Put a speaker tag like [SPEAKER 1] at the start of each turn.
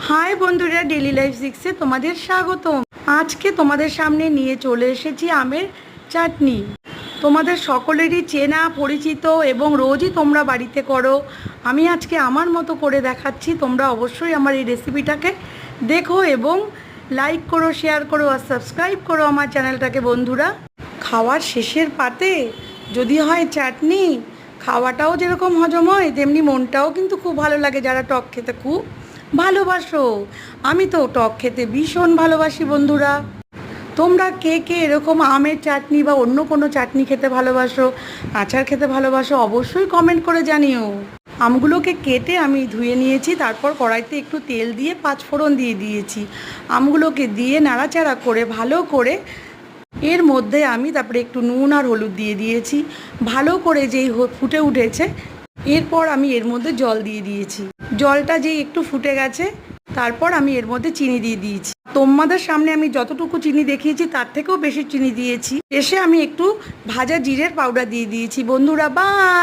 [SPEAKER 1] High বন্ধুরা, daily life সিক্সে তোমাদের স্বাগতম। আজকে তোমাদের সামনে নিয়ে চলে এসেছি আমের চাটনি। তোমাদের সকলেরই চেনা পরিচিত এবং রোজই তোমরা বাড়িতে করো। আমি আজকে আমার মতো করে দেখাচ্ছি। তোমরা অবশ্যই আমার এই রেসিপিটাকে দেখো এবং লাইক করো, শেয়ার করো আর সাবস্ক্রাইব করো আমার চ্যানেলটাকে। বন্ধুরা, খাওয়ার শেষের পাতে যদি হয় চাটনি, খাওয়াটাও যেরকম হজম হয় তেমনি মনটাও কিন্তু খুব ভালো লাগে। যারা টক খেতে খুব ভালোবাসো, আমি তো টক খেতে ভীষণ ভালোবাসি। বন্ধুরা, তোমরা কে কে এরকম আমের চাটনি বা অন্য কোনো চাটনি খেতে ভালোবাসো, আচার খেতে ভালোবাসো, অবশ্যই কমেন্ট করে জানিও। আমগুলোকে কেটে আমি ধুয়ে নিয়েছি, তারপর কড়াইতে একটু তেল দিয়ে 5 ফোড়ন দিয়ে দিয়েছি। আমগুলোকে দিয়ে নাড়াচাড়া করে ভালো করে এর মধ্যে আমি তারপরে একটু নুন আর হলুদ দিয়ে দিয়েছি। ভালো করে যেই ফুটে উঠেছে, এরপর আমি এর মধ্যে জল দিয়ে দিয়েছি। জলটা যেই একটু ফুটে গেছে, তারপর আমি এর মধ্যে চিনি দিয়ে দিয়েছি। তোমাদের সামনে আমি যতটুকু চিনি দেখিয়েছি তার থেকেও বেশি চিনি দিয়েছি। এসে আমি একটু ভাজা জিরের পাউডার দিয়ে দিয়েছি। বন্ধুরা, বাই।